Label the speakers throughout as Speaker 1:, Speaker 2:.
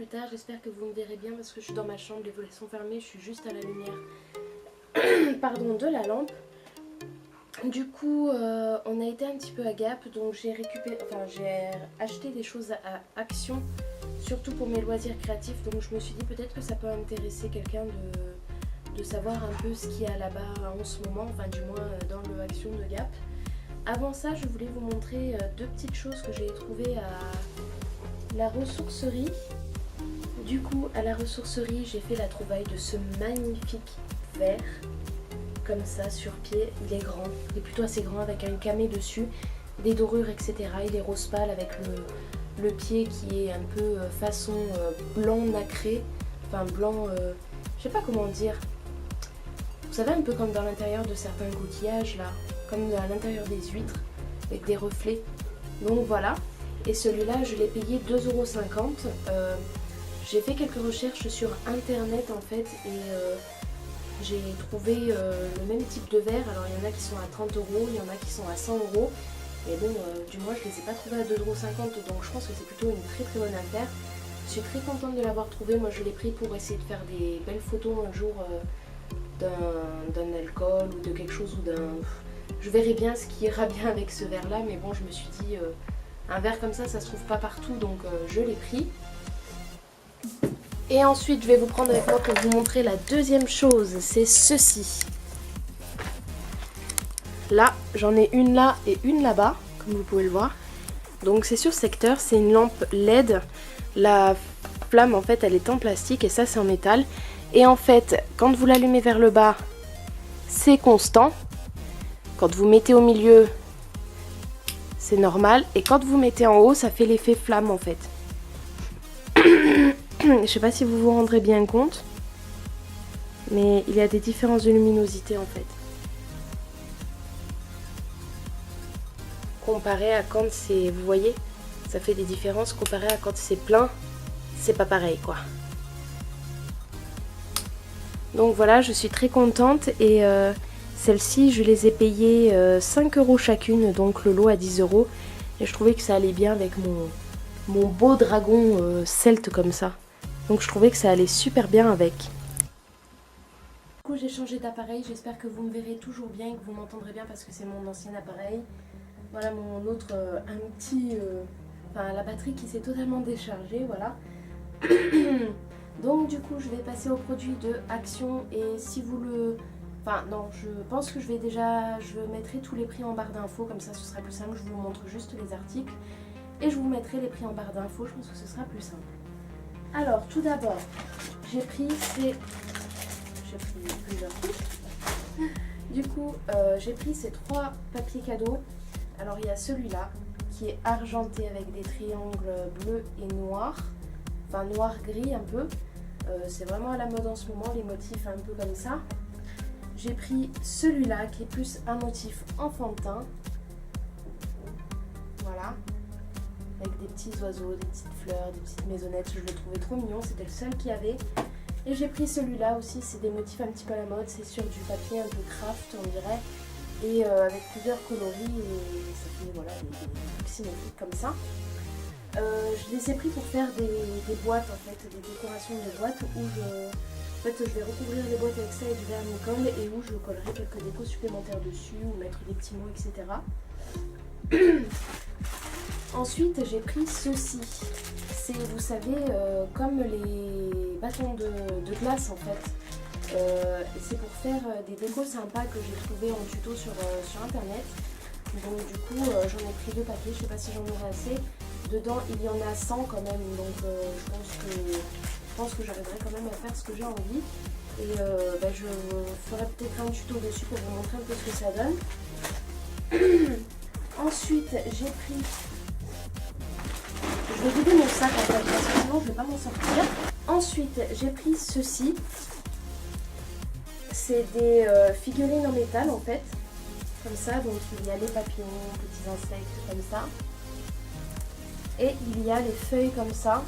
Speaker 1: plus tard, j'espère que vous me verrez bien parce que je suis dans ma chambre, les volets sont fermés, je suis juste à la lumière pardon, de la lampe. Du coup, on a été un petit peu à Gap, donc j'ai acheté des choses à Action, surtout pour mes loisirs créatifs, donc je me suis dit peut-être que ça peut intéresser quelqu'un de savoir un peu ce qu'il y a là-bas en ce moment, enfin du moins dans le Action de Gap. Avant ça, je voulais vous montrer deux petites choses que j'ai trouvées à la ressourcerie. Du coup, à la ressourcerie, j'ai fait la trouvaille de ce magnifique verre, comme ça, sur pied. Il est grand, il est plutôt assez grand, avec un camé dessus, des dorures, etc. Il est rose pâle avec le pied qui est un peu façon blanc nacré, enfin blanc, je sais pas comment dire. Vous savez, un peu comme dans l'intérieur de certains coquillages là, comme à l'intérieur des huîtres, avec des reflets. Donc voilà, et celui-là, je l'ai payé 2,50 €. J'ai fait quelques recherches sur internet en fait, et j'ai trouvé le même type de verre. Alors il y en a qui sont à 30 €, il y en a qui sont à 100 €. Mais bon, du moins je les ai pas trouvés à 2,50 €, donc je pense que c'est plutôt une très très bonne affaire. Je suis très contente de l'avoir trouvé. Moi je l'ai pris pour essayer de faire des belles photos un jour d'un alcool ou de quelque chose, ou d'un... Je verrai bien ce qui ira bien avec ce verre là, mais bon, je me suis dit un verre comme ça se trouve pas partout, donc je l'ai pris. Et ensuite je vais vous prendre avec moi pour vous montrer la deuxième chose, c'est ceci. Là, j'en ai une là et une là-bas, comme vous pouvez le voir. Donc c'est sur secteur, c'est une lampe LED. La flamme en fait elle est en plastique et ça c'est en métal. Et en fait, quand vous l'allumez vers le bas, c'est constant. Quand vous mettez au milieu, c'est normal. Et quand vous mettez en haut, ça fait l'effet flamme en fait. Je sais pas si vous vous rendrez bien compte, mais il y a des différences de luminosité en fait. Comparé à quand c'est... Vous voyez, ça fait des différences comparé à quand c'est plein. C'est pas pareil quoi. Donc voilà, je suis très contente, et celles-ci je les ai payées 5 € chacune, donc le lot à 10 €. Et je trouvais que ça allait bien avec mon beau dragon celte comme ça. Donc je trouvais que ça allait super bien avec. Du coup j'ai changé d'appareil, j'espère que vous me verrez toujours bien et que vous m'entendrez bien parce que c'est mon ancien appareil. Voilà mon autre, un petit... Enfin la batterie qui s'est totalement déchargée, voilà. Donc du coup je vais passer au produit de Action, et si vous le... Enfin non, je pense que je mettrai tous les prix en barre d'infos, comme ça ce sera plus simple, je vous montre juste les articles. Et je vous mettrai les prix en barre d'infos, je pense que ce sera plus simple. Alors tout d'abord, j'ai pris plusieurs trucs. Du coup, j'ai pris ces 3 papiers cadeaux. Alors il y a celui-là, qui est argenté avec des triangles bleus et noirs. Enfin noir-gris un peu. C'est vraiment à la mode en ce moment, les motifs un peu comme ça. J'ai pris celui-là, qui est plus un motif enfantin. Voilà. Avec des petits oiseaux, des petites fleurs, des petites maisonnettes. Je le trouvais trop mignon, c'était le seul qu'il y avait. Et j'ai pris celui-là aussi, c'est des motifs un petit peu à la mode. C'est sur du papier un peu craft, on dirait. Et avec plusieurs coloris, et ça fait voilà, des trucs symétriques comme ça. Je les ai pris pour faire des boîtes en fait, des décorations de boîtes où je vais recouvrir les boîtes avec ça et du vernis-colle, et où je collerai quelques décos supplémentaires dessus ou mettre des petits mots, etc. Ensuite j'ai pris ceci, c'est, vous savez, comme les bâtons de glace en fait. C'est pour faire des décos sympas que j'ai trouvé en tuto sur internet. Donc du coup j'en ai pris 2 paquets, je sais pas si j'en aurai assez. Dedans il y en a 100 quand même, donc je pense que j'arriverai quand même à faire ce que j'ai envie. Et je ferai peut-être un tuto dessus pour vous montrer un peu ce que ça donne. Ensuite j'ai pris... Je vais vider mon sac en fait, parce que sinon je ne vais pas m'en sortir. Ensuite j'ai pris ceci. C'est des figurines en métal en fait. Comme ça, donc il y a les papillons, petits insectes comme ça. Et il y a les feuilles comme ça.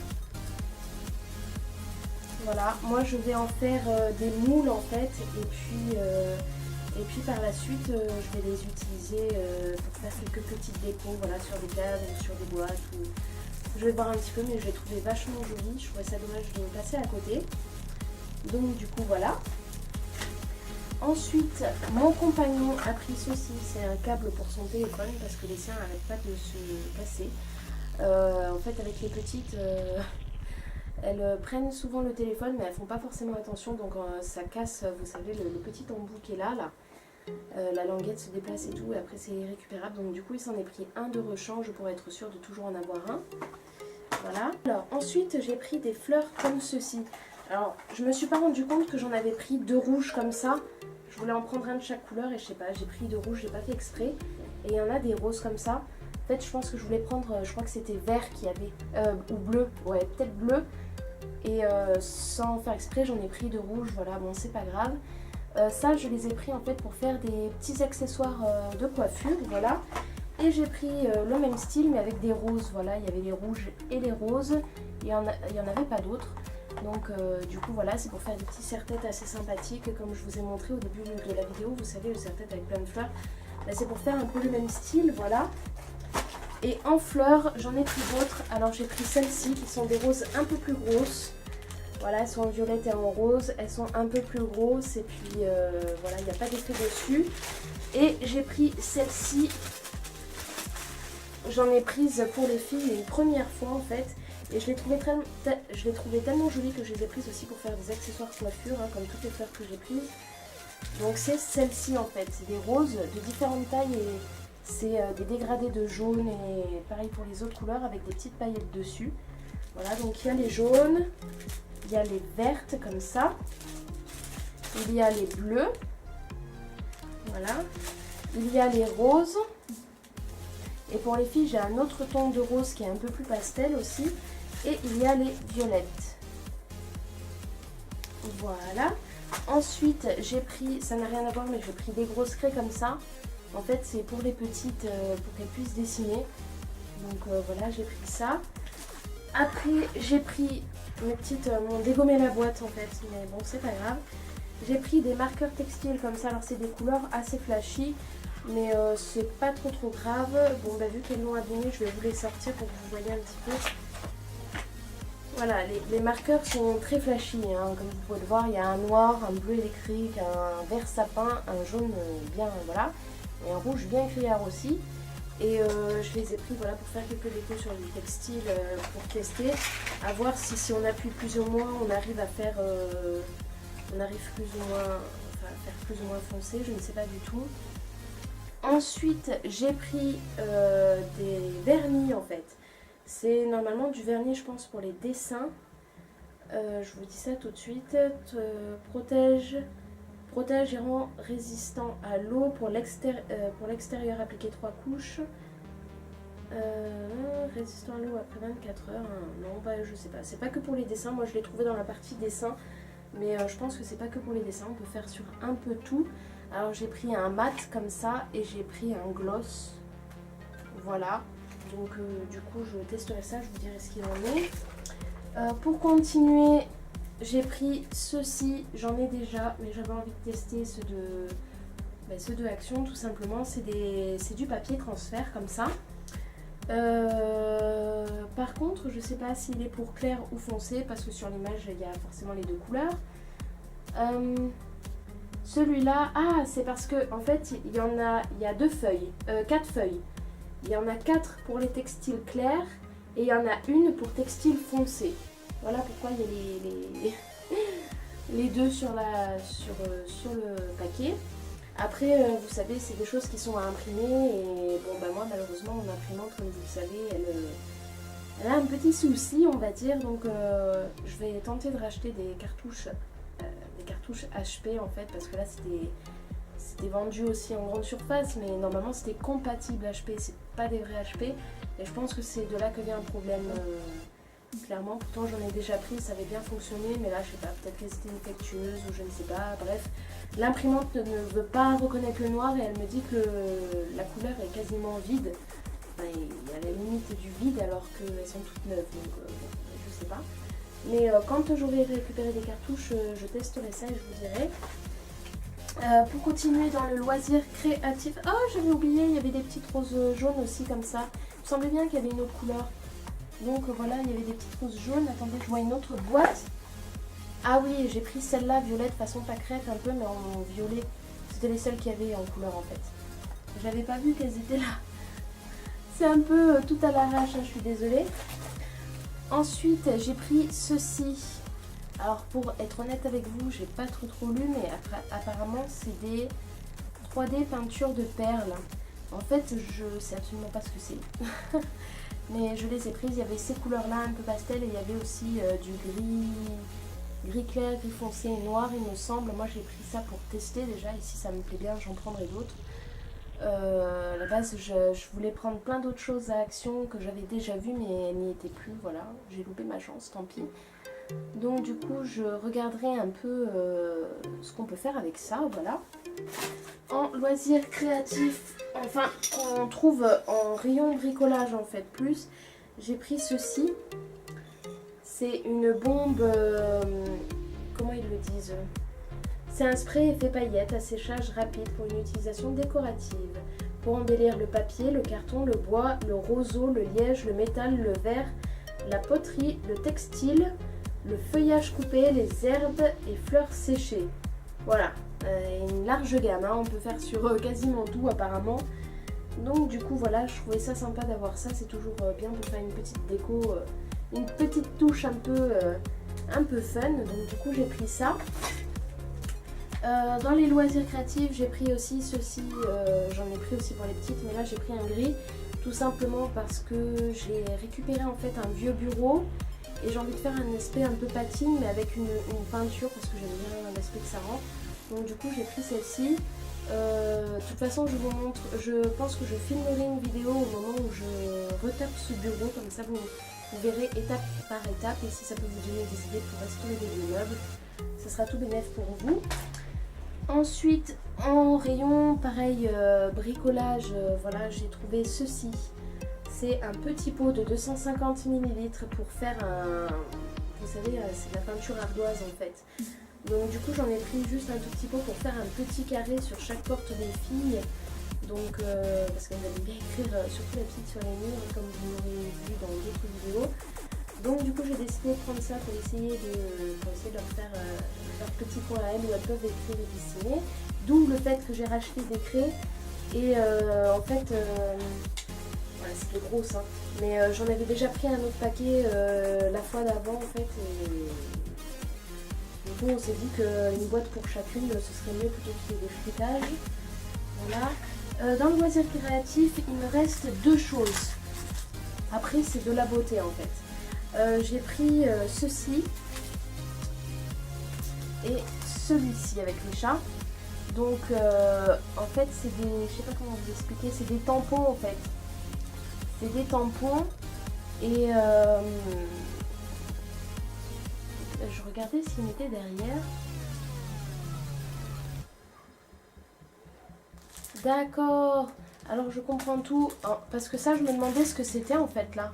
Speaker 1: Voilà, moi je vais en faire des moules en fait, et puis par la suite je vais les utiliser pour faire quelques petites décos, voilà, sur des cadres, sur des boîtes, ou Je vais voir un petit peu, mais je l'ai trouvé vachement joli. Je trouvais ça dommage de passer à côté. Donc du coup voilà. Ensuite, mon compagnon a pris ceci, c'est un câble pour son téléphone parce que les siens n'arrêtent pas de se casser. En fait, avec les petites, elles prennent souvent le téléphone, mais elles font pas forcément attention, donc ça casse, vous savez, le petit embout qui est là. La languette se déplace et tout, et après c'est irrécupérable. Donc du coup, il s'en est pris un de rechange pour être sûr de toujours en avoir un. Voilà. Alors ensuite, j'ai pris des fleurs comme ceci. Alors, je me suis pas rendu compte que j'en avais pris 2 rouges comme ça. Je voulais en prendre un de chaque couleur et je sais pas, j'ai pris 2 rouges, j'ai pas fait exprès. Et il y en a des roses comme ça. En fait, je pense que je voulais prendre, je crois que c'était vert qu'il y avait, ou bleu, ouais, peut-être bleu. Et sans faire exprès, j'en ai pris 2 rouges, voilà, bon, c'est pas grave. Ça, je les ai pris en fait pour faire des petits accessoires de coiffure, voilà. Et j'ai pris le même style, mais avec des roses, voilà, il y avait les rouges et les roses. Il y en avait pas d'autres. Donc du coup voilà, c'est pour faire des petits serre-têtes assez sympathiques comme je vous ai montré au début de la vidéo, vous savez, le serre-tête avec plein de fleurs. Là c'est pour faire un peu le même style, voilà. Et en fleurs, j'en ai pris d'autres. Alors j'ai pris celles-ci qui sont des roses un peu plus grosses. Voilà, elles sont en violette et en rose, elles sont un peu plus grosses et puis voilà, il n'y a pas d'effet dessus. Et j'ai pris celle-ci, j'en ai prise pour les filles une première fois en fait. Et je l'ai trouvée tellement jolie que je les ai prises aussi pour faire des accessoires coiffure, hein, comme toutes les fleurs que j'ai prises. Donc c'est celle-ci en fait, c'est des roses de différentes tailles et c'est des dégradés de jaune et pareil pour les autres couleurs avec des petites paillettes dessus. Voilà, donc il y a les jaunes, il y a les vertes comme ça, il y a les bleus, voilà, il y a les roses. Et pour les filles, j'ai un autre ton de rose qui est un peu plus pastel aussi. Et il y a les violettes. Voilà. Ensuite, j'ai pris, ça n'a rien à voir, mais j'ai pris des grosses craies comme ça. En fait, c'est pour les petites, pour qu'elles puissent dessiner. Donc voilà, j'ai pris ça. Après, j'ai pris mes petites, mon dégommer la boîte en fait. Mais bon, c'est pas grave. J'ai pris des marqueurs textiles comme ça. Alors, c'est des couleurs assez flashy. Mais c'est pas trop grave. Bon, bah vu qu'elles l'ont abîmé, je vais vous les sortir pour que vous voyez un petit peu. Voilà, les marqueurs sont très flashy, hein. Comme vous pouvez le voir, il y a un noir, un bleu électrique, un vert sapin, un jaune bien, voilà, et un rouge bien criard aussi. Et je les ai pris voilà, pour faire quelques décos sur les textiles pour tester, à voir si on appuie plus ou moins, on arrive à faire, on arrive plus ou moins, enfin, à faire plus ou moins foncé, je ne sais pas du tout. Ensuite, j'ai pris des vernis en fait. C'est normalement du vernis, je pense, pour les dessins. Je vous dis ça tout de suite. Protège et rend résistant à l'eau pour l'extérieur. Appliquer 3 couches. Résistant à l'eau après 24 heures. Non, bah, je sais pas. C'est pas que pour les dessins. Moi, je l'ai trouvé dans la partie dessin. Mais je pense que c'est pas que pour les dessins. On peut faire sur un peu tout. Alors, j'ai pris un mat comme ça et j'ai pris un gloss. Voilà. Donc du coup je testerai ça, je vous dirai ce qu'il en est. Pour continuer, j'ai pris ceux-ci, j'en ai déjà, mais j'avais envie de tester ceux de Action tout simplement. C'est du papier transfert comme ça. Par contre, je sais pas s'il est pour clair ou foncé parce que sur l'image il y a forcément les 2 couleurs. Celui-là, ah c'est parce que en fait il y a 2 feuilles, 4 feuilles. Il y en a 4 pour les textiles clairs et il y en a une pour textile foncé. Voilà pourquoi il y a les 2 sur le paquet. Après, vous savez, c'est des choses qui sont à imprimer et bon, bah moi malheureusement mon imprimante, comme vous le savez, elle a un petit souci, on va dire. Donc je vais tenter de racheter des cartouches HP en fait, parce que là c'était vendu aussi en grande surface, mais normalement c'était compatible HP, c'est pas des vrais HP, et je pense que c'est de là que vient le problème, clairement. Pourtant j'en ai déjà pris, ça avait bien fonctionné, mais là je sais pas, peut-être qu'elle était défectueuse ou je ne sais pas, bref. L'imprimante ne veut pas reconnaître le noir et elle me dit que la couleur est quasiment vide, enfin, il y a la limite du vide alors qu'elles sont toutes neuves, donc bon, je sais pas. Mais quand j'aurai récupéré des cartouches, je testerai ça et je vous dirai. Pour continuer dans le loisir créatif, oh j'avais oublié, il y avait des petites roses jaunes aussi comme ça. Il me semblait bien qu'il y avait une autre couleur. Donc voilà, il y avait des petites roses jaunes. Attendez, je vois une autre boîte. Ah oui, j'ai pris celle-là, violette, façon pâquerette un peu, mais en violet. C'était les seules qu'il y avait en couleur en fait. J'avais pas vu qu'elles étaient là. C'est un peu tout à l'arrache, hein, je suis désolée. Ensuite, j'ai pris ceci. Alors pour être honnête avec vous, j'ai pas trop lu, mais apparemment c'est des 3D peintures de perles. En fait, je sais absolument pas ce que c'est. Mais je les ai prises, il y avait ces couleurs-là un peu pastel et il y avait aussi du gris clair, gris foncé et noir il me semble. Moi j'ai pris ça pour tester déjà et si ça me plaît bien j'en prendrai d'autres. À la base je voulais prendre plein d'autres choses à Action que j'avais déjà vues mais elles n'y étaient plus, voilà, j'ai loupé ma chance, tant pis. Donc du coup je regarderai un peu ce qu'on peut faire avec ça, voilà. En loisirs créatifs, enfin qu'on trouve en rayon bricolage en fait plus, j'ai pris ceci. C'est une bombe, comment ils le disent? C'est un spray effet paillettes à séchage rapide pour une utilisation décorative. Pour embellir le papier, le carton, le bois, le roseau, le liège, le métal, le verre, la poterie, le textile, le feuillage coupé, les herbes et fleurs séchées. Voilà, une large gamme, hein, on peut faire sur quasiment tout apparemment. Donc du coup voilà, je trouvais ça sympa d'avoir ça, c'est toujours bien pour faire une petite déco, une petite touche un peu fun. Donc du coup j'ai pris ça. Dans les loisirs créatifs, j'ai pris aussi ceci, j'en ai pris aussi pour les petites, mais là j'ai pris un gris, tout simplement parce que j'ai récupéré en fait un vieux bureau et j'ai envie de faire un aspect un peu patine, mais avec une peinture parce que j'aime bien l'aspect que ça rend. Donc du coup j'ai pris celle-ci. De toute façon je vous montre, je pense que je filmerai une vidéo au moment où je retape ce bureau, comme ça vous verrez étape par étape et si ça peut vous donner des idées pour restaurer des meubles, ce sera tout bénéf pour vous. Ensuite, en rayon, pareil, bricolage, voilà, j'ai trouvé ceci. C'est un petit pot de 250 ml pour faire un... Vous savez, c'est de la peinture ardoise en fait. Donc du coup, j'en ai pris juste un tout petit pot pour faire un petit carré sur chaque porte des filles. Donc, parce qu'elles aiment bien écrire, surtout la petite sur les murs, comme vous l'aurez vu dans d'autres vidéos. Donc du coup j'ai décidé de prendre ça pour essayer de leur faire leur petit coin à elles où elles peuvent écrire et dessiner. D'où le fait que j'ai racheté des craies et en fait, voilà, c'est des grosses, hein, mais j'en avais déjà pris un autre paquet la fois d'avant en fait. Et du coup on s'est dit qu'une boîte pour chacune ce serait mieux plutôt qu'il y ait des fruitages. Voilà. Dans le loisir créatif il me reste deux choses. Après c'est de la beauté en fait. J'ai pris ceci et celui-ci avec les chats. Donc en fait c'est des, je sais pas comment vous expliquer, c'est des tampons en fait. C'est des tampons et je regardais ce qu'il mettait derrière. D'accord, alors je comprends tout, parce que ça je me demandais ce que c'était en fait là.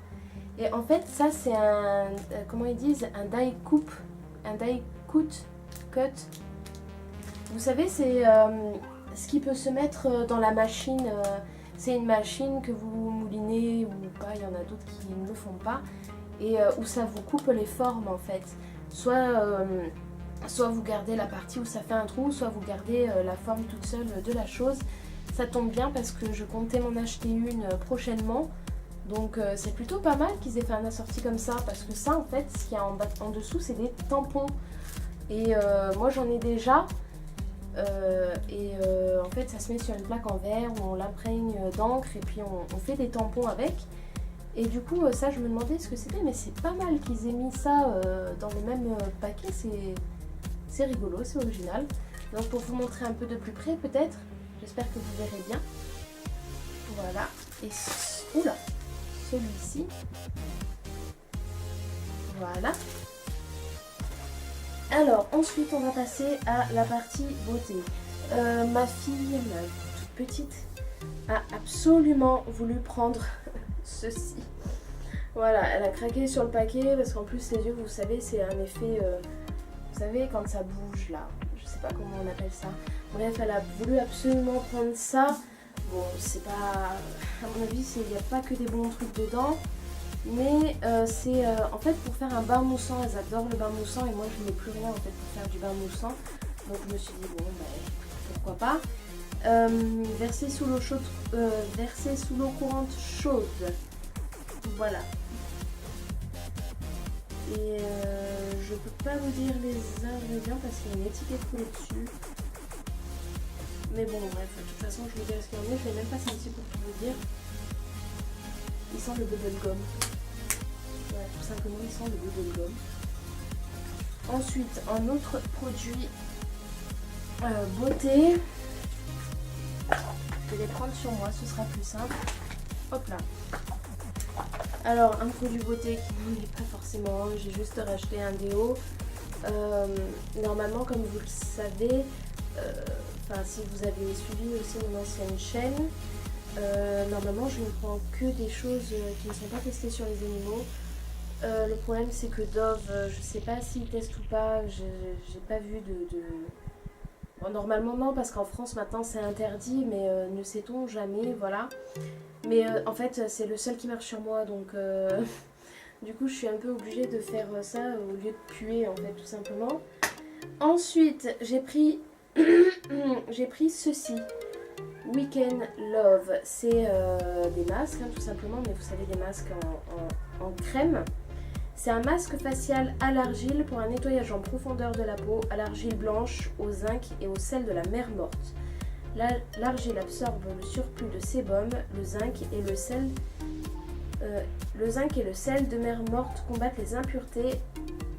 Speaker 1: Et en fait ça c'est un, comment ils disent, un die coupe, un die cut. Vous savez c'est ce qui peut se mettre dans la machine, c'est une machine que vous moulinez ou pas, il y en a d'autres qui ne le font pas. Et où ça vous coupe les formes en fait. Soit vous gardez la partie où ça fait un trou, soit vous gardez la forme toute seule de la chose. Ça tombe bien parce que je comptais m'en acheter une prochainement. Donc c'est plutôt pas mal qu'ils aient fait un assorti comme ça. Parce que ça en fait, ce qu'il y a en dessous c'est des tampons. Et moi j'en ai déjà. En fait ça se met sur une plaque en verre où on l'imprègne d'encre et puis on fait des tampons avec. Et du coup ça je me demandais ce que c'était, mais c'est pas mal qu'ils aient mis ça dans le même paquet, c'est rigolo, c'est original. Donc pour vous montrer un peu de plus près peut-être, j'espère que vous verrez bien. Voilà, et oula, celui-ci, voilà. Alors ensuite on va passer à la partie beauté. Ma fille, ma toute petite, a absolument voulu prendre ceci. Voilà, elle a craqué sur le paquet parce qu'en plus ses yeux, vous savez, c'est un effet, vous savez, quand ça bouge là, je sais pas comment on appelle ça. Bref, elle a voulu absolument prendre ça. Bon, c'est pas, à mon avis, il n'y a pas que des bons trucs dedans. Mais c'est en fait pour faire un bain moussant. Elles adorent le bain moussant et moi je n'ai plus rien en fait pour faire du bain moussant. Donc je me suis dit bon bah pourquoi pas. Verser sous l'eau chaude, verser sous l'eau courante chaude. Voilà. Et je peux pas vous dire les ingrédients parce qu'il y a une étiquette collée dessus. Mais bon bref, de toute façon je vous dirai ce qu'il y en a. Je l'ai même pas senti pour tout vous dire. Il sent le bubblegum. Ouais, tout simplement il sent le bubblegum. Ensuite, un autre produit beauté. Je vais les prendre sur moi, ce sera plus simple. Hop là. Alors, un produit beauté qui n'en est pas forcément, j'ai juste racheté un déo. Normalement, comme vous le savez, si vous avez suivi aussi mon ancienne chaîne, normalement je ne prends que des choses qui ne sont pas testées sur les animaux. Le problème c'est que Dove, je ne sais pas s'ils testent ou pas, j'ai pas vu de... Bon, normalement non, parce qu'en France maintenant c'est interdit, mais ne sait-on jamais, voilà. Mais en fait c'est le seul qui marche sur moi, donc du coup je suis un peu obligée de faire ça au lieu de puer en fait tout simplement. Ensuite j'ai pris j'ai pris ceci, Weekend Love, c'est des masques hein, tout simplement, mais vous savez des masques en crème. C'est un masque facial à l'argile pour un nettoyage en profondeur de la peau, à l'argile blanche, au zinc et au sel de la mer morte. L'argile absorbe le surplus de sébum, le zinc et le sel. Le zinc et le sel de mer morte combattent les impuretés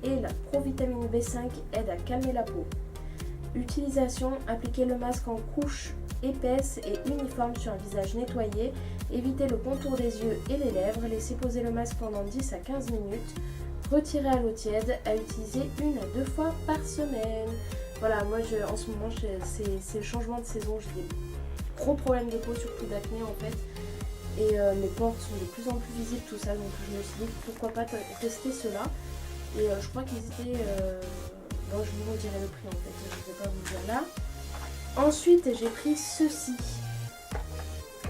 Speaker 1: et la provitamine B5 aide à calmer la peau. Utilisation, appliquer le masque en couche épaisse et uniforme sur un visage nettoyé, éviter le contour des yeux et les lèvres, laisser poser le masque pendant 10 à 15 minutes, retirer à l'eau tiède, à utiliser 1 à 2 fois par semaine. Voilà, moi en ce moment c'est le changement de saison, j'ai des gros problèmes de peau, surtout d'acné en fait, et mes pores sont de plus en plus visibles, tout ça, donc je me suis dit pourquoi pas tester cela, et je crois qu'ils étaient... Bon, je vous redirai le prix en fait, je ne vais pas vous dire là. Ensuite, j'ai pris ceci.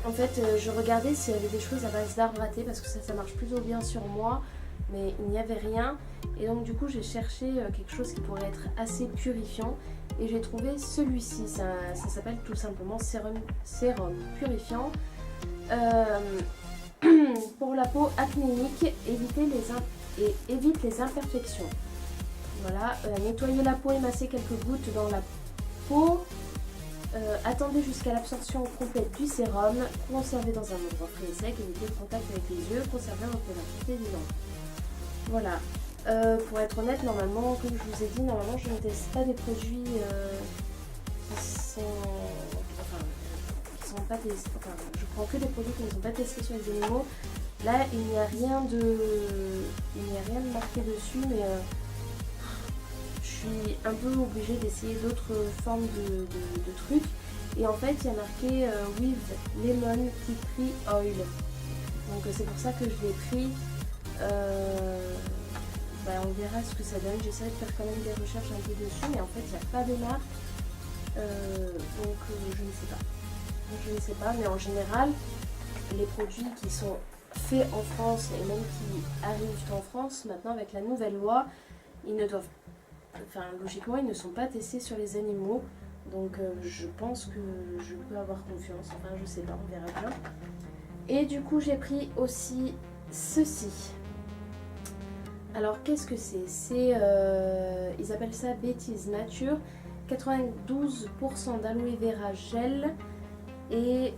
Speaker 1: En fait, je regardais s'il y avait des choses à base d'arbre à thé parce que ça marche plutôt bien sur moi, mais il n'y avait rien. Et donc, du coup, j'ai cherché quelque chose qui pourrait être assez purifiant et j'ai trouvé celui-ci. Ça s'appelle tout simplement sérum purifiant. Pour la peau acnéique, évite les imperfections. Voilà, nettoyer la peau et masser quelques gouttes dans la peau. Attendez jusqu'à l'absorption complète du sérum. Conservez dans un endroit frais et sec. Évitez le contact avec les yeux. Conservez représentation des dents. Voilà. Pour être honnête, normalement, comme je vous ai dit, normalement je ne teste pas des produits qui sont pas testés. Enfin, je prends que des produits qui ne sont pas testés sur les animaux. Là, il n'y a rien de marqué dessus, mais je suis un peu obligée d'essayer d'autres formes de trucs. Et en fait, il y a marqué with lemon tea tree oil. Donc c'est pour ça que je l'ai pris. On verra ce que ça donne. J'essaierai de faire quand même des recherches un peu dessus, mais en fait, il n'y a pas de marque. Donc je ne sais pas. Je ne sais pas, mais en général, les produits qui sont faits en France et même qui arrivent en France, maintenant avec la nouvelle loi, ils ne doivent... Enfin, logiquement, ils ne sont pas testés sur les animaux. Donc je pense que je peux avoir confiance. Enfin, je sais pas, on verra bien. Et du coup, j'ai pris aussi ceci. Alors, qu'est-ce que c'est? C'est, ils appellent ça Betty's Nature. 92% d'aloe vera gel. Et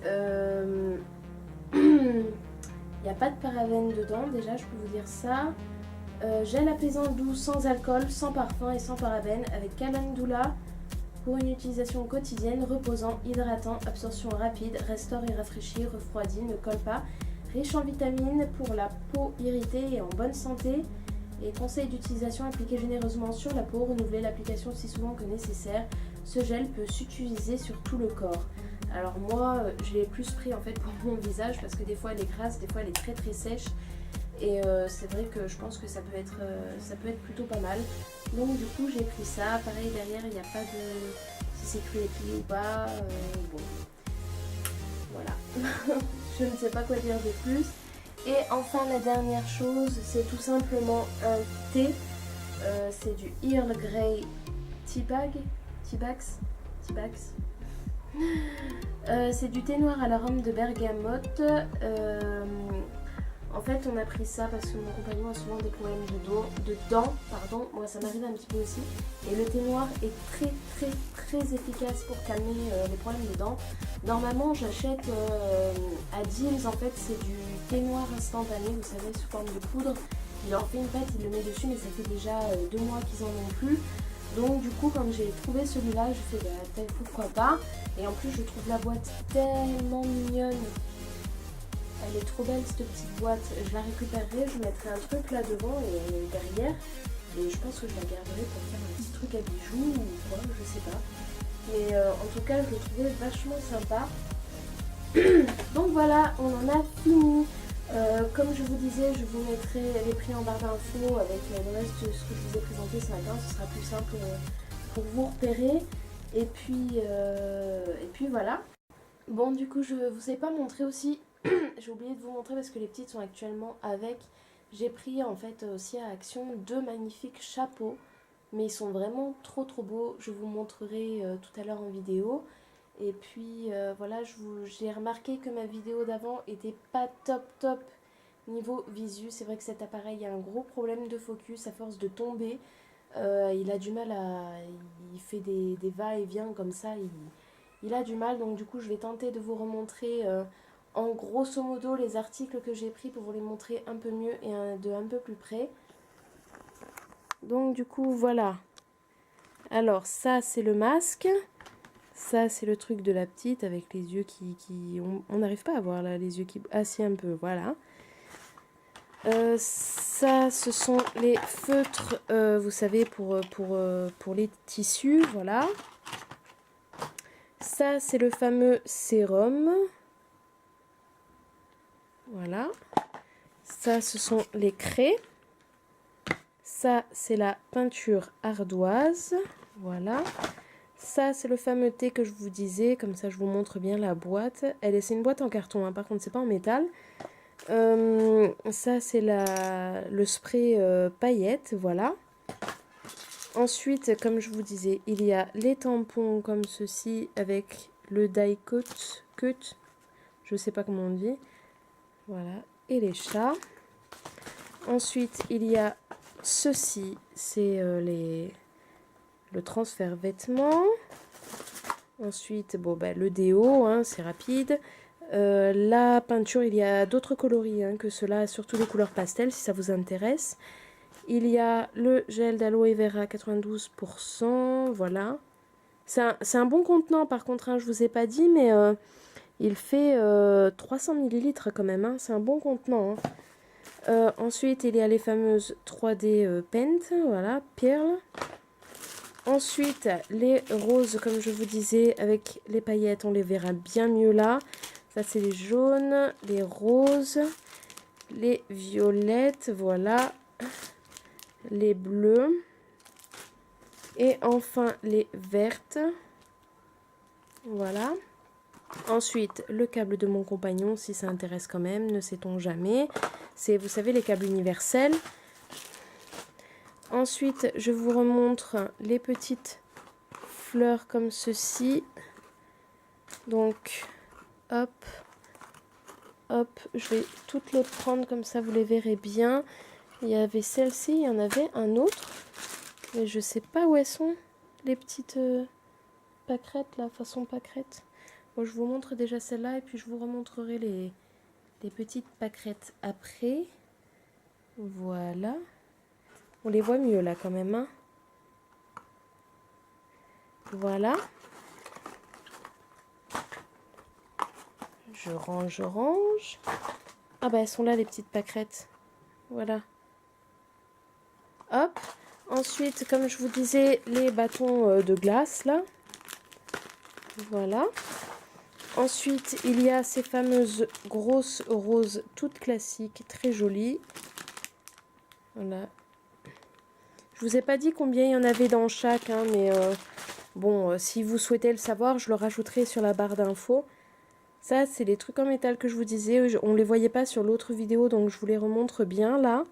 Speaker 1: il n'y a pas de parabènes dedans, déjà, je peux vous dire ça. Gel apaisant doux, sans alcool, sans parfum et sans parabènes, avec calendula pour une utilisation quotidienne, reposant, hydratant, absorption rapide, restaure et rafraîchit, refroidit, ne colle pas, riche en vitamines pour la peau irritée et en bonne santé. Et conseil d'utilisation, appliqué généreusement sur la peau, renouveler l'application si souvent que nécessaire. Ce gel peut s'utiliser sur tout le corps. Alors moi, je l'ai plus pris en fait pour mon visage parce que des fois elle est grasse, des fois elle est très très sèche. Et c'est vrai que je pense que ça peut être plutôt pas mal. Donc du coup j'ai pris ça. Pareil derrière il n'y a pas de... si c'est cruelty ou pas. Bon. Voilà. Je ne sais pas quoi dire de plus. Et enfin la dernière chose, c'est tout simplement un thé. C'est du Earl Grey Teabags. C'est du thé noir à l'arôme de bergamote. En fait, on a pris ça parce que mon compagnon a souvent des problèmes de dents. Pardon. Moi, ça m'arrive un petit peu aussi. Et le thé noir est très efficace pour calmer les problèmes de dents. Normalement, j'achète à Deals, en fait, c'est du thé noir instantané, vous savez, sous forme de poudre. Il en fait une pâte, il le met dessus, mais ça fait déjà 2 mois qu'ils en ont plus. Donc du coup, quand j'ai trouvé celui-là, je fais bah, pourquoi pas. Et en plus, je trouve la boîte tellement mignonne. Elle est trop belle cette petite boîte. Je la récupérerai, je mettrai un truc là devant et derrière. Et je pense que je la garderai pour faire un petit truc à bijoux ou quoi, je sais pas. Mais en tout cas, je le trouvais vachement sympa. Donc voilà, on en a fini. Comme je vous disais, je vous mettrai les prix en barre d'infos avec le reste de ce que je vous ai présenté ce matin. Ce sera plus simple pour vous repérer. Et puis voilà. Bon, du coup, je vous ai pas montré aussi. J'ai oublié de vous montrer parce que les petites sont actuellement avec. J'ai pris en fait aussi à Action 2 magnifiques chapeaux. Mais ils sont vraiment trop beaux. Je vous montrerai tout à l'heure en vidéo. Et puis voilà, j'ai remarqué que ma vidéo d'avant était pas top niveau visu. C'est vrai que cet appareil a un gros problème de focus à force de tomber. Il a du mal il fait des va-et-vient comme ça. Il a du mal, donc du coup je vais tenter de vous remontrer en grosso modo les articles que j'ai pris pour vous les montrer un peu mieux et de un peu plus près. Donc du coup voilà. Alors ça c'est le masque. Ça, c'est le truc de la petite avec les yeux on n'arrive pas à voir là, les yeux qui... Ah si, un peu, voilà. Ça, ce sont les feutres, vous savez, pour les tissus, voilà. Ça, c'est le fameux sérum. Voilà. Ça, ce sont les craies. Ça, c'est la peinture ardoise. Voilà. Ça, c'est le fameux thé que je vous disais. Comme ça, je vous montre bien la boîte. C'est une boîte en carton, hein. Par contre, c'est pas en métal. Ça, c'est le spray paillettes. Voilà. Ensuite, comme je vous disais, il y a les tampons comme ceci avec le die cut. Je sais pas comment on dit. Voilà. Et les chats. Ensuite, il y a ceci. C'est le transfert vêtements. Ensuite, bon, bah, le déo, hein, c'est rapide. La peinture, il y a d'autres coloris hein, que cela, surtout les couleurs pastel si ça vous intéresse. Il y a le gel d'aloe vera 92%, voilà. C'est un bon contenant par contre, hein, je vous ai pas dit, mais il fait 300 ml quand même, hein, c'est un bon contenant. Hein. Ensuite, il y a les fameuses 3D Paint, voilà, Pearl. Ensuite, les roses, comme je vous disais, avec les paillettes, on les verra bien mieux là. Ça, c'est les jaunes, les roses, les violettes, voilà, les bleus. Et enfin, les vertes. Voilà. Ensuite, le câble de mon compagnon, si ça intéresse quand même, ne sait-on jamais. C'est, vous savez, les câbles universels. Ensuite, je vous remontre les petites fleurs comme ceci. Donc, hop, hop, je vais toutes les prendre comme ça, vous les verrez bien. Il y avait celle-ci, il y en avait un autre. Mais je sais pas où elles sont, les petites pâquerettes, là, façon pâquerette. Bon, je vous montre déjà celle-là et puis je vous remontrerai les petites pâquerettes après. Voilà. On les voit mieux là quand même. Hein. Voilà. Je range. Ah bah elles sont là les petites pâquerettes. Voilà. Hop. Ensuite, comme je vous disais, les bâtons de glace là. Voilà. Ensuite, il y a ces fameuses grosses roses toutes classiques, très jolies. Voilà. Je vous ai pas dit combien il y en avait dans chaque, hein, mais bon, si vous souhaitez le savoir, je le rajouterai sur la barre d'infos. Ça, c'est les trucs en métal que je vous disais. On ne les voyait pas sur l'autre vidéo, donc je vous les remontre bien là.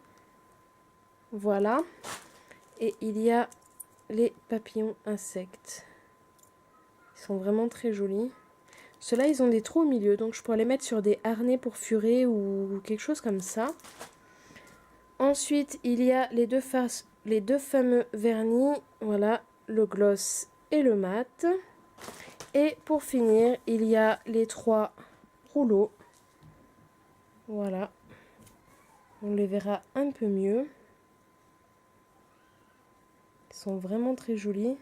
Speaker 1: Voilà. Et il y a les papillons insectes. Ils sont vraiment très jolis. Ceux-là, ils ont des trous au milieu, donc je pourrais les mettre sur des harnais pour furer ou quelque chose comme ça. Ensuite, il y a les deux fameux vernis. Voilà, le gloss et le mat. Et pour finir, il y a les 3 rouleaux. Voilà. On les verra un peu mieux. Ils sont vraiment très jolis.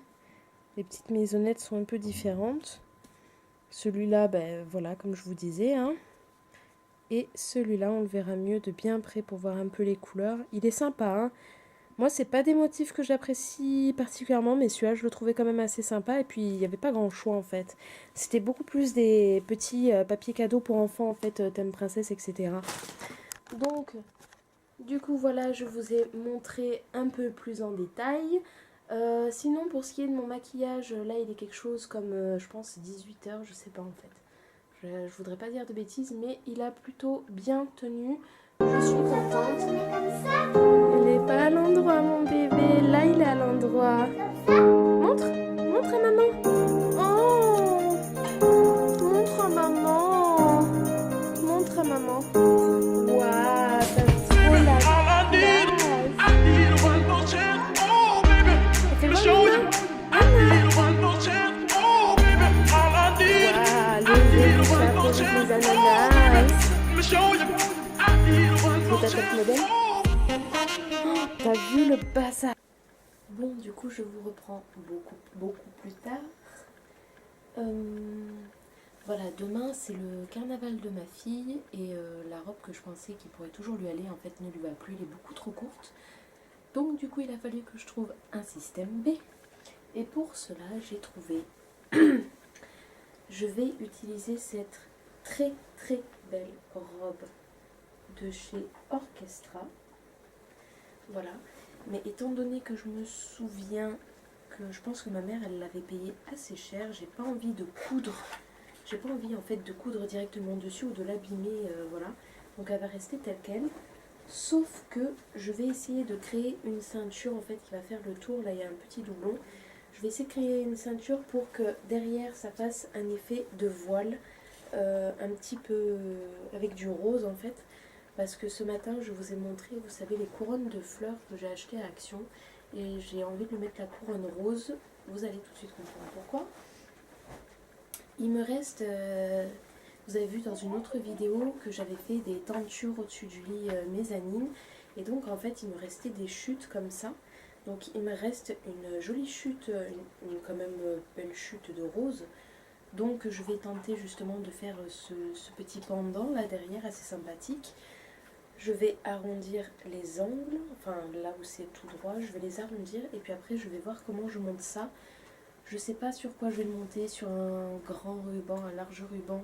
Speaker 1: Les petites maisonnettes sont un peu différentes. Celui-là, ben voilà, comme je vous disais. Hein. Et celui-là, on le verra mieux de bien près pour voir un peu les couleurs. Il est sympa. Hein. Moi, c'est pas des motifs que j'apprécie particulièrement, mais celui-là, je le trouvais quand même assez sympa. Et puis, il n'y avait pas grand choix en fait. C'était beaucoup plus des petits papiers cadeaux pour enfants, en fait, thème princesse, etc. Donc, du coup, voilà, je vous ai montré un peu plus en détail. Sinon, pour ce qui est de mon maquillage, là, il est quelque chose comme, je pense, 18 h, je sais pas en fait. Je voudrais pas dire de bêtises, mais il a plutôt bien tenu. Je suis contente. Il n'est pas à l'endroit, mon bébé. Là, il est à l'endroit. Montre, montre à maman. Oh, montre à maman. Montre à maman. Waouh, ça trop la classe. Ça fait mal les mains. Le chapeau avec les ananas. C'est ta tête modèle. Oh, t'as vu le bazar? Bon, du coup, je vous reprends beaucoup plus tard. Voilà, demain, c'est le carnaval de ma fille. Et la robe que je pensais qu'il pourrait toujours lui aller, en fait, ne lui va plus. Elle est beaucoup trop courte. Donc, du coup, il a fallu que je trouve un système B. Et pour cela, j'ai trouvé... Je vais utiliser cette très belle robe de chez Orchestra. Voilà. Mais étant donné que je me souviens que je pense que ma mère, elle l'avait payé assez cher, j'ai pas envie de coudre. J'ai pas envie en fait de coudre directement dessus ou de l'abîmer, voilà. Donc elle va rester telle quelle. Sauf que je vais essayer de créer une ceinture en fait qui va faire le tour. Là, il y a un petit doublon. Je vais essayer de créer une ceinture pour que derrière ça fasse un effet de voile, un petit peu avec du rose en fait. Parce que ce matin je vous ai montré, vous savez, les couronnes de fleurs que j'ai achetées à Action. Et j'ai envie de lui mettre la couronne rose. Vous allez tout de suite comprendre pourquoi. Il me reste, vous avez vu dans une autre vidéo que j'avais fait des tentures au-dessus du lit mezzanine. Et donc en fait il me restait des chutes comme ça. Donc il me reste une jolie chute, une quand même belle chute de rose. Donc je vais tenter justement de faire ce petit pendant là derrière, assez sympathique. Je vais arrondir les angles, enfin là où c'est tout droit, je vais les arrondir et puis après je vais voir comment je monte ça. Je sais pas sur quoi je vais le monter, sur un grand ruban, un large ruban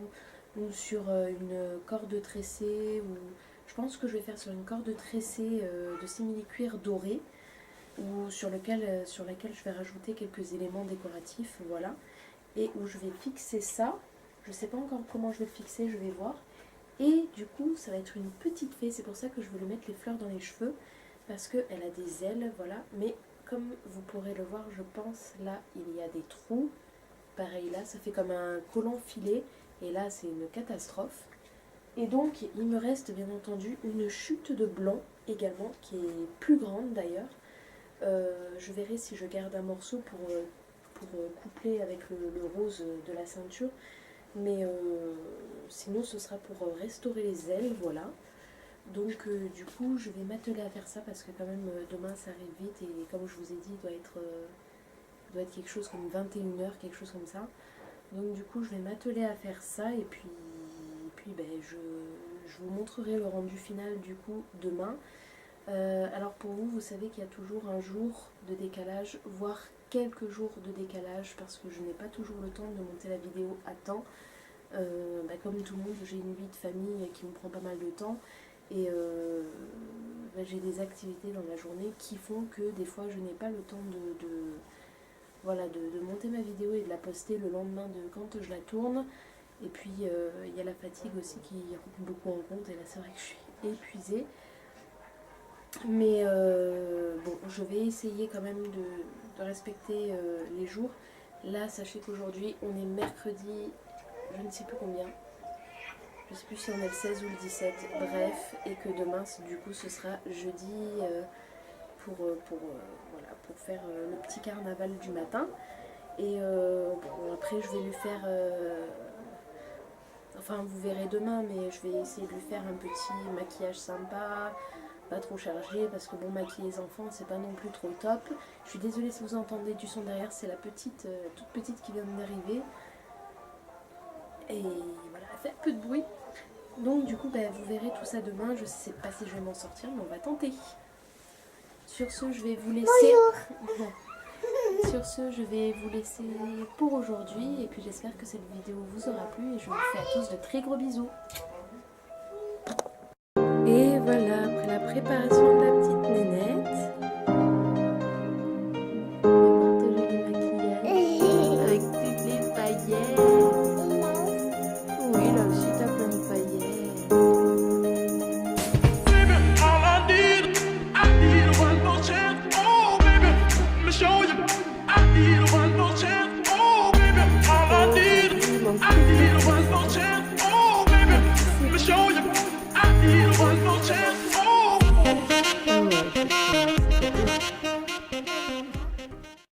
Speaker 1: ou sur une corde tressée. Ou... Je pense que je vais faire sur une corde tressée de simili-cuir doré ou sur laquelle je vais rajouter quelques éléments décoratifs, voilà. Et où je vais fixer ça. Je sais pas encore comment je vais le fixer, je vais voir. Et du coup, ça va être une petite fée. C'est pour ça que je veux lui mettre les fleurs dans les cheveux. Parce qu'elle a des ailes, voilà. Mais comme vous pourrez le voir, je pense, là, il y a des trous. Pareil, là, ça fait comme un collant filet. Et là, c'est une catastrophe. Et donc, il me reste, bien entendu, une chute de blanc également, qui est plus grande d'ailleurs. Je verrai si je garde un morceau pour coupler avec le rose de la ceinture. Mais sinon ce sera pour restaurer les ailes, voilà. Donc du coup je vais m'atteler à faire ça parce que quand même demain ça arrive vite et comme je vous ai dit il doit être quelque chose comme 21 h, quelque chose comme ça. Donc du coup je vais m'atteler à faire ça et puis ben, je vous montrerai le rendu final du coup demain. Alors pour vous, vous savez qu'il y a toujours un jour de décalage, voire quelques jours de décalage parce que je n'ai pas toujours le temps de monter la vidéo à temps. Comme tout le monde, j'ai une vie de famille qui me prend pas mal de temps et j'ai des activités dans la journée qui font que des fois je n'ai pas le temps de monter ma vidéo et de la poster le lendemain de quand je la tourne. Et puis il y a la fatigue aussi qui rentre beaucoup en compte, et là c'est vrai que je suis épuisée. Mais bon, je vais essayer quand même de respecter les jours. Là, sachez qu'aujourd'hui, on est mercredi, je ne sais plus combien. Je ne sais plus si on est le 16 ou le 17, bref, et que demain, du coup, ce sera jeudi voilà, pour faire le petit carnaval du matin. Et bon, après, je vais lui faire... enfin, vous verrez demain, mais je vais essayer de lui faire un petit maquillage sympa, pas trop chargé, parce que bon, maquiller les enfants, c'est pas non plus trop top. Je suis désolée si vous entendez du son derrière, c'est la petite, toute petite qui vient d'arriver. Et voilà, elle fait un peu de bruit. Donc du coup, vous verrez tout ça demain. Je sais pas si je vais m'en sortir, mais on va tenter. Sur ce, je vais vous laisser. Bonjour. Sur ce, je vais vous laisser pour aujourd'hui. Et puis j'espère que cette vidéo vous aura plu. Et je vous fais à tous de très gros bisous. Et voilà, après la préparation